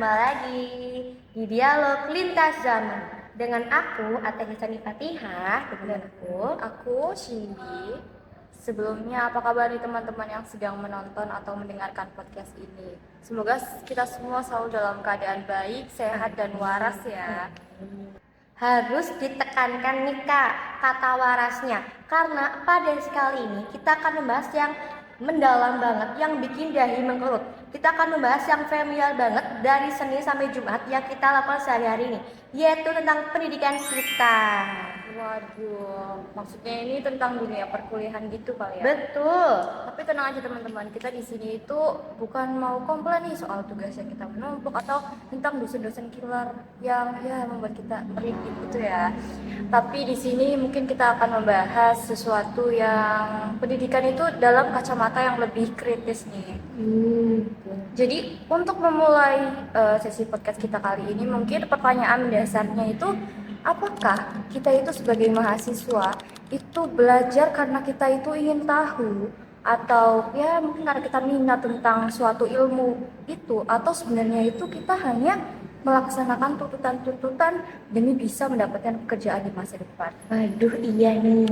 kembali lagi di Dialog Lintas Zaman dengan aku Atta Hisani Fatihah dan Aku Cindy. Sebelumnya apa kabar nih teman-teman yang sedang menonton atau mendengarkan podcast ini? Semoga kita semua selalu dalam keadaan baik, sehat dan waras ya. harus ditekankan nih Kak kata warasnya karena pada sekali ini kita akan membahas yang mendalam banget yang bikin dahi mengkerut. Kita akan membahas yang familiar banget dari Senin sampai Jumat yang kita lakukan sehari-hari ini, yaitu tentang pendidikan kita. Waduh, maksudnya ini tentang dunia perkuliahan gitu kali ya? Betul. Tapi tenang aja teman-teman, kita di sini itu bukan mau komplain nih soal tugas yang kita menumpuk atau tentang dosen-dosen killer yang ya membuat kita merinding gitu ya. Tapi di sini mungkin kita akan membahas sesuatu yang pendidikan itu dalam kacamata yang lebih kritis nih. Jadi untuk memulai sesi podcast kita kali ini mungkin pertanyaan dasarnya itu apakah kita itu sebagai mahasiswa itu belajar karena kita itu ingin tahu atau ya mungkin karena kita minat tentang suatu ilmu itu atau sebenarnya itu kita hanya melaksanakan tuntutan-tuntutan demi bisa mendapatkan pekerjaan di masa depan. Waduh, iya nih.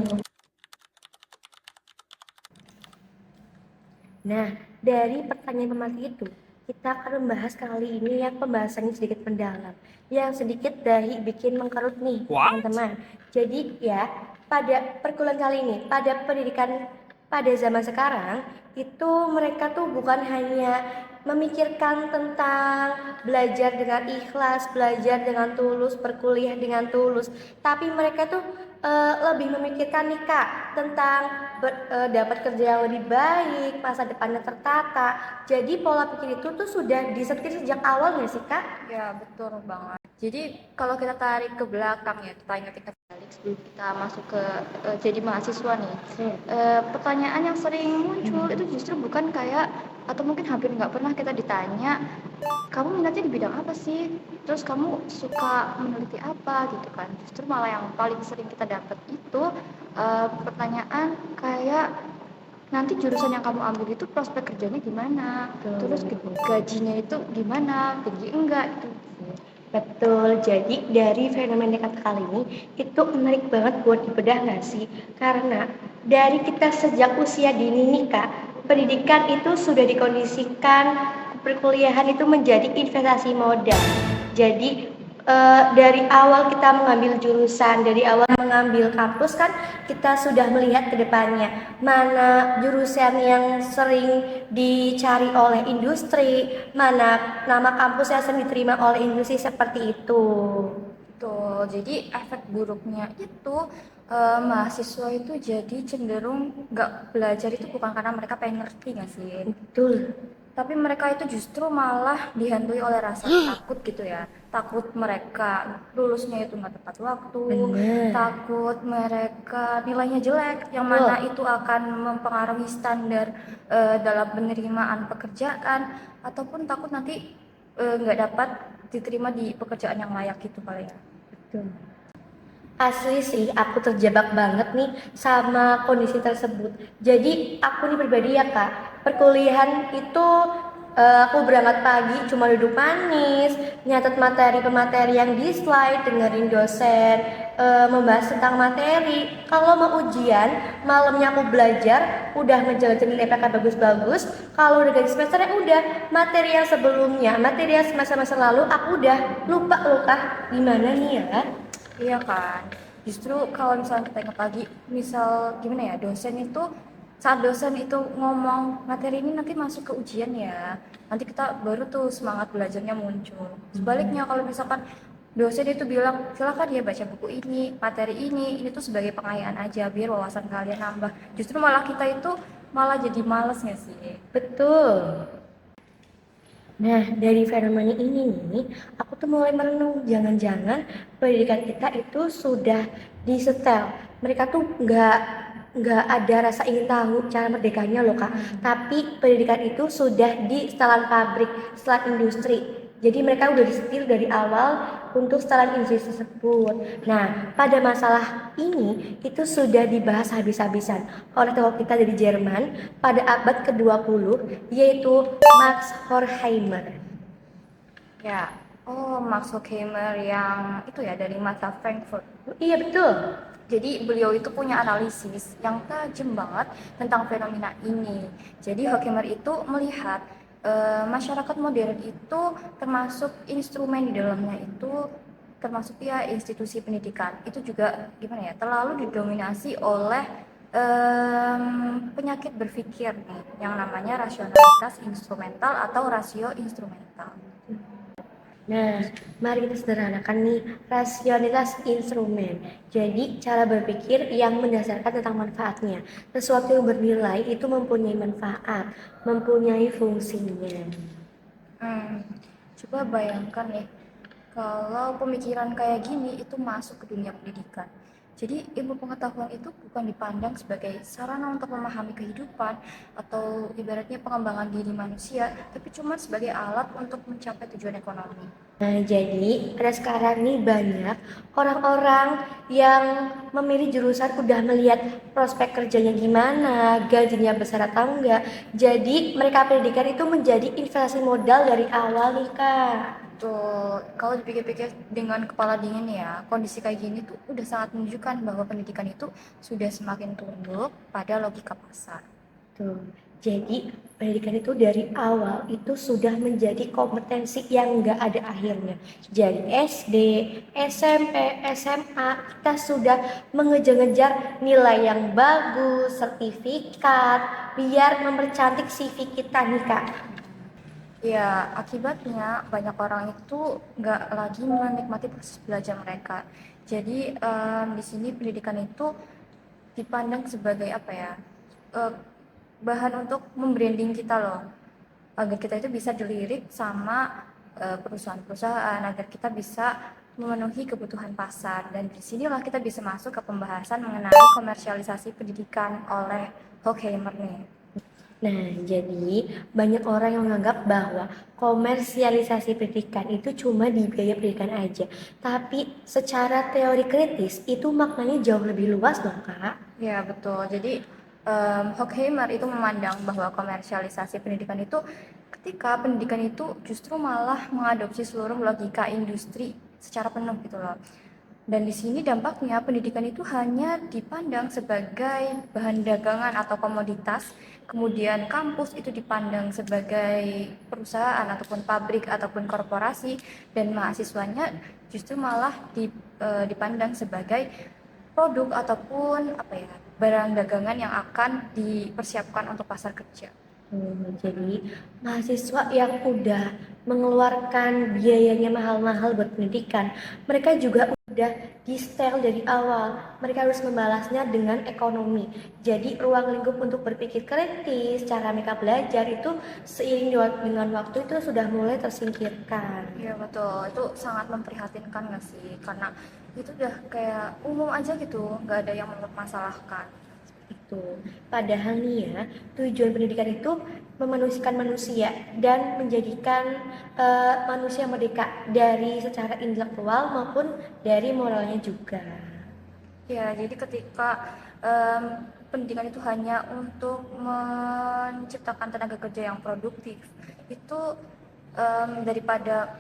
Nah, dari pertanyaan pemateri itu, kita akan membahas kali ini yang pembahasannya sedikit mendalam, yang sedikit dahi bikin mengkerut nih, teman-teman. Jadi ya, pada perkuliahan kali ini, pada pendidikan pada zaman sekarang, itu mereka tuh bukan hanya memikirkan tentang belajar dengan ikhlas, belajar dengan tulus, berkuliah dengan tulus, tapi mereka tuh lebih memikirkan nih Kak tentang dapat kerja yang lebih baik, masa depannya tertata. Jadi pola pikir itu tuh sudah disetir sejak awal nggak sih Kak? Ya, betul banget. Jadi kalau kita tarik ke belakang ya, kita ingat-ingat balik sebelum kita masuk ke jadi mahasiswa nih. Pertanyaan yang sering muncul itu justru bukan kayak atau mungkin hampir nggak pernah kita ditanya, kamu minatnya di bidang apa sih? Terus kamu suka meneliti apa gitu kan? Justru malah yang paling sering kita dapat itu pertanyaan kayak nanti jurusan yang kamu ambil itu prospek kerjanya gimana? Terus gajinya itu gimana? Tinggi enggak? Itu. Betul, jadi dari fenomena kata kali ini itu menarik banget buat dibedah nggak sih? Karena dari kita sejak usia dini nih Kak, pendidikan itu sudah dikondisikan perkuliahan itu menjadi investasi modal. Jadi dari awal kita mengambil jurusan, dari awal mengambil kampus kan kita sudah melihat ke depannya mana jurusan yang sering dicari oleh industri, mana nama kampus yang sering diterima oleh industri seperti itu. Betul. Jadi efek buruknya itu mahasiswa itu jadi cenderung nggak belajar itu bukan karena mereka pengen ngerti nggak sih? Betul. Tapi mereka itu justru malah dihantui oleh rasa takut gitu ya. Takut mereka lulusnya itu nggak tepat waktu, Bener. takut mereka nilainya jelek, yang mana itu akan mempengaruhi standar dalam penerimaan pekerjaan, ataupun takut nanti nggak dapat diterima di pekerjaan yang layak gitu kali ya. Betul. Asli sih, aku terjebak banget nih sama kondisi tersebut. Jadi aku nih pribadi ya Kak, perkuliahan itu aku berangkat pagi cuma duduk manis, nyatet materi-pemateri yang di slide, dengerin dosen membahas tentang materi. Kalau mau ujian, malamnya aku belajar, udah ngejelajahin IPK bagus-bagus. Kalau udah ganti semester ya udah materi yang sebelumnya, materi yang semester-semester lalu aku udah lupa loh Kak. Gimana nih ya? Iya kan, justru kalau misalnya kita ingat lagi, misal gimana ya, dosen itu saat dosen itu ngomong materi ini nanti masuk ke ujian ya, nanti kita baru tuh semangat belajarnya muncul. Sebaliknya kalau misalkan dosen itu bilang silakan ya baca buku ini, materi ini tuh sebagai pengayaan aja biar wawasan kalian nambah. Justru malah kita itu malah jadi males nggak sih? Betul. Nah, dari fenomena ini nih, aku tuh mulai merenung, jangan-jangan pendidikan kita itu sudah disetel. Mereka tuh nggak ada rasa ingin tahu cara merdekanya loh Kak. Tapi pendidikan itu sudah di setelan pabrik, setelan industri. Jadi mereka udah disetir dari awal untuk setelan industri tersebut. Nah, pada masalah ini itu sudah dibahas habis-habisan oleh tokoh kita dari Jerman pada abad ke-20 yaitu Max Horkheimer. Ya, oh Max Horkheimer yang itu ya dari masa Frankfurt. Iya betul. Jadi beliau itu punya analisis yang tajam banget tentang fenomena ini. Jadi Horkheimer itu melihat masyarakat modern itu termasuk instrumen di dalamnya itu termasuk ya institusi pendidikan itu juga gimana ya terlalu didominasi oleh penyakit berpikir nih yang namanya rasionalitas instrumental atau rasio instrumental. Nah, mari kita sederhanakan nih rasionalitas instrumen. Jadi, cara berpikir yang mendasarkan tentang manfaatnya. Sesuatu yang bernilai itu mempunyai manfaat, mempunyai fungsinya. Coba bayangkan nih, kalau pemikiran kayak gini itu masuk ke dunia pendidikan. Jadi ilmu pengetahuan itu bukan dipandang sebagai sarana untuk memahami kehidupan atau ibaratnya pengembangan diri manusia, tapi cuma sebagai alat untuk mencapai tujuan ekonomi. Nah, jadi ada sekarang nih banyak orang-orang yang memilih jurusan udah melihat prospek kerjanya gimana, gajinya besar atau enggak. Jadi mereka pendidikan itu menjadi investasi modal dari awal nih Kak. Tuh, kalau dipikir-pikir dengan kepala dingin ya, kondisi kayak gini tuh udah sangat menunjukkan bahwa pendidikan itu sudah semakin tunduk pada logika pasar. Tuh. Jadi pendidikan itu dari awal itu sudah menjadi kompetensi yang nggak ada akhirnya. Jadi SD, SMP, SMA kita sudah mengejar-ngejar nilai yang bagus, sertifikat, biar mempercantik CV kita nih Kak. Ya, akibatnya banyak orang itu nggak lagi menikmati proses belajar mereka. Jadi di sini pendidikan itu dipandang sebagai apa ya? eh, Bahan untuk membranding kita loh, agar kita itu bisa dilirik sama perusahaan-perusahaan, agar kita bisa memenuhi kebutuhan pasar. Dan disinilah kita bisa masuk ke pembahasan mengenai komersialisasi pendidikan oleh Horkheimer nih. Nah, jadi banyak orang yang menganggap bahwa komersialisasi pendidikan itu cuma di biaya pendidikan aja. Tapi secara teori kritis itu maknanya jauh lebih luas dong, Kak. Ya, betul. Jadi Horkheimer itu memandang bahwa komersialisasi pendidikan itu ketika pendidikan itu justru malah mengadopsi seluruh logika industri secara penuh gitu loh. Dan di sini dampaknya pendidikan itu hanya dipandang sebagai bahan dagangan atau komoditas, kemudian kampus itu dipandang sebagai perusahaan ataupun pabrik ataupun korporasi, dan mahasiswanya justru malah dipandang sebagai produk ataupun apa ya barang dagangan yang akan dipersiapkan untuk pasar kerja. Jadi mahasiswa yang udah mengeluarkan biayanya mahal-mahal buat pendidikan, mereka juga udah di setel dari awal. Mereka harus membalasnya dengan ekonomi. Jadi ruang lingkup untuk berpikir kritis, cara mereka belajar itu seiring dengan waktu itu sudah mulai tersingkirkan. Iya betul, itu sangat memprihatinkan nggak sih? Karena itu udah kayak umum aja gitu, nggak ada yang mempermasalahkan. Itu. Padahal nih ya, tujuan pendidikan itu memanusiakan manusia dan menjadikan manusia merdeka dari secara intelektual maupun dari moralnya juga. Ya, jadi ketika pendidikan itu hanya untuk menciptakan tenaga kerja yang produktif, itu daripada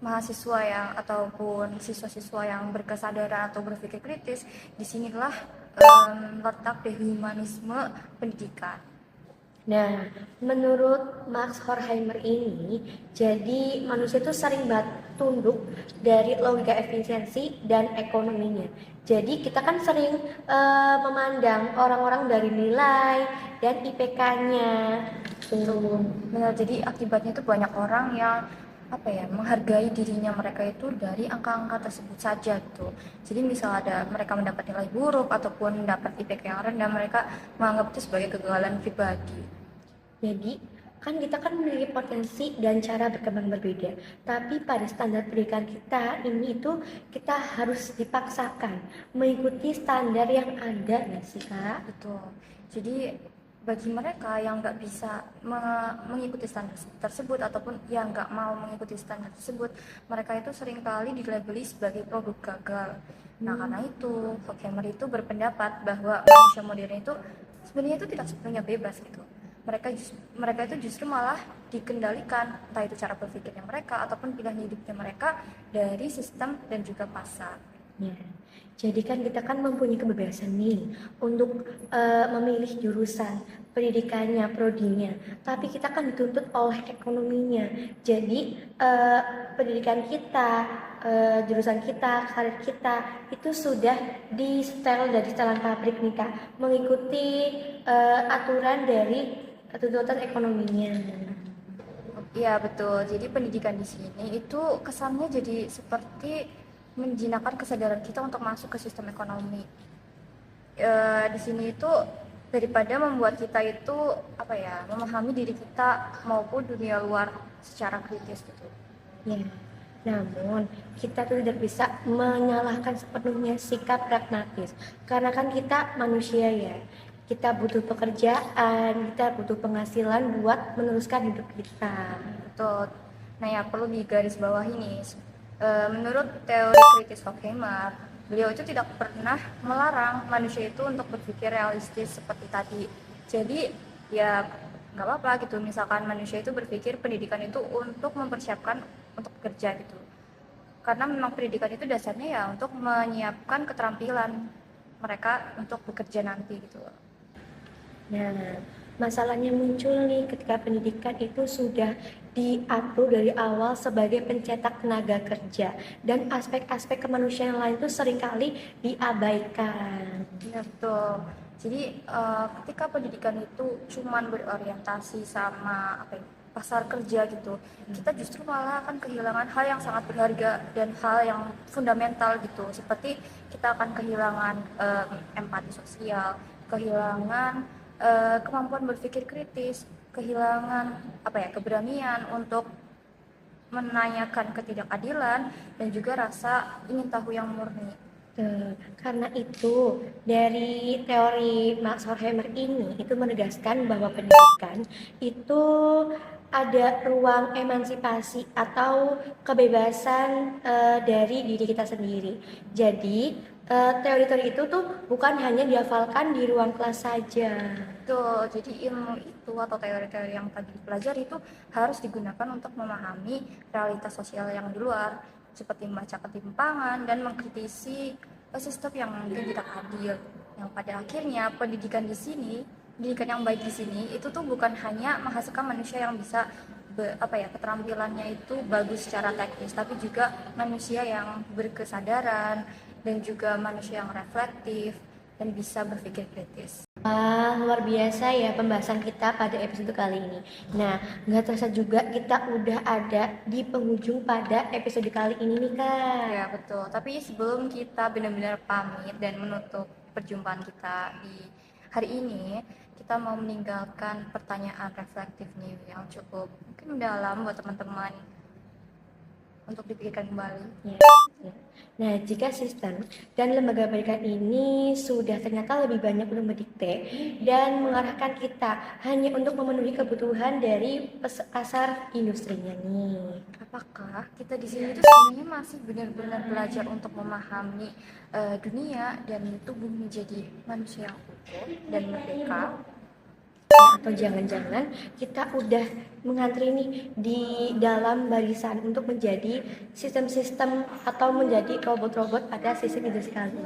mahasiswa yang ataupun siswa-siswa yang berkesadaran atau berpikir kritis, disinilah letak dehumanisme pendidikan. Nah, menurut Max Horkheimer ini, jadi manusia itu sering banget tunduk dari logika efisiensi dan ekonominya. Jadi kita kan sering memandang orang-orang dari nilai dan IPK-nya. Benar, jadi akibatnya itu banyak orang yang apa ya menghargai dirinya mereka itu dari angka-angka tersebut saja gitu. Jadi misal ada mereka mendapat nilai buruk ataupun mendapat IPK yang rendah, mereka menganggap itu sebagai kegagalan pribadi. Jadi kan kita kan memiliki potensi dan cara berkembang berbeda. Tapi pada standar pendidikan kita ini itu kita harus dipaksakan mengikuti standar yang ada nggak sih Kak? Betul. Jadi bagi mereka yang nggak bisa mengikuti standar tersebut ataupun yang nggak mau mengikuti standar tersebut, mereka itu seringkali dilabeli sebagai produk gagal. Nah karena itu Horkheimer itu berpendapat bahwa manusia modern itu sebenarnya itu tidak sepenuhnya bebas gitu. mereka itu justru malah dikendalikan, entah itu cara berpikirnya mereka ataupun pilihan hidupnya mereka dari sistem dan juga pasar. Ya. Jadi kan kita kan mempunyai kebebasan nih untuk memilih jurusan, pendidikannya, prodinya. Tapi kita kan dituntut oleh ekonominya. Jadi pendidikan kita, jurusan kita, karir kita itu sudah di setel dari setelan pabrik nih Kak, mengikuti aturan dari tuntutan ekonominya. Iya betul. Jadi pendidikan di sini itu kesannya jadi seperti menjinakkan kesadaran kita untuk masuk ke sistem ekonomi. Di sini itu daripada membuat kita itu memahami diri kita maupun dunia luar secara kritis gitu. Ya, namun kita tuh tidak bisa menyalahkan sepenuhnya sikap pragmatis karena kan kita manusia ya. Kita butuh pekerjaan, kita butuh penghasilan buat meneruskan hidup kita. Betul. Nah ya perlu digarisbawahi nih. Menurut teori kritis Horkheimer, beliau itu tidak pernah melarang manusia itu untuk berpikir realistis seperti tadi. Jadi ya nggak apa-apa gitu. Misalkan manusia itu berpikir pendidikan itu untuk mempersiapkan untuk bekerja gitu. Karena memang pendidikan itu dasarnya ya untuk menyiapkan keterampilan mereka untuk bekerja nanti gitu. Nah, masalahnya muncul nih ketika pendidikan itu sudah diatur dari awal sebagai pencetak tenaga kerja dan aspek-aspek kemanusiaan lain itu seringkali diabaikan. Ya betul. Jadi ketika pendidikan itu cuman berorientasi sama pasar kerja gitu, kita justru malah akan kehilangan hal yang sangat berharga dan hal yang fundamental gitu. Seperti kita akan kehilangan empati sosial, kehilangan kemampuan berpikir kritis, kehilangan keberanian untuk menanyakan ketidakadilan dan juga rasa ingin tahu yang murni. Karena itu dari teori Max Horkheimer ini itu menegaskan bahwa pendidikan itu ada ruang emansipasi atau kebebasan dari diri kita sendiri. Jadi teori-teori itu tuh bukan hanya dihafalkan di ruang kelas saja. Tuh, jadi ilmu itu atau teori-teori yang tadi dipelajari itu harus digunakan untuk memahami realitas sosial yang di luar, seperti membaca ketimpangan dan mengkritisi sistem yang mungkin tidak adil. Yang pada akhirnya pendidikan yang baik di sini itu tuh bukan hanya menghasilkan manusia yang bisa keterampilannya itu bagus secara teknis, tapi juga manusia yang berkesadaran dan juga manusia yang reflektif dan bisa berpikir kritis. Wah, luar biasa ya pembahasan kita pada episode kali ini. Nah, nggak terasa juga kita udah ada di penghujung pada episode kali ini nih Kak. Ya betul, tapi sebelum kita benar-benar pamit dan menutup perjumpaan kita di hari ini, kita mau meninggalkan pertanyaan reflektif nih yang cukup mungkin mendalam buat teman-teman untuk dipikirkan kembali. Ya. Nah, jika sistem dan lembaga pendidikan ini sudah ternyata lebih banyak untuk mendikte dan mengarahkan kita hanya untuk memenuhi kebutuhan dari pasar industrinya nih, apakah kita di sini tuh sebenarnya masih benar-benar belajar untuk memahami dunia dan tumbuh menjadi manusia yang utuh dan merdeka? Atau jangan-jangan kita udah mengantri nih di dalam barisan untuk menjadi sistem-sistem atau menjadi robot-robot pada sistem industri kali ini.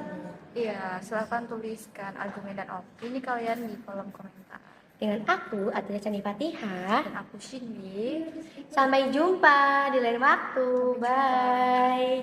Iya, silahkan tuliskan argumen dan opini kalian di kolom komentar. Dengan aku, Adria Cani Fatihah. Dan aku Cindy. Sampai jumpa di lain waktu. Bye.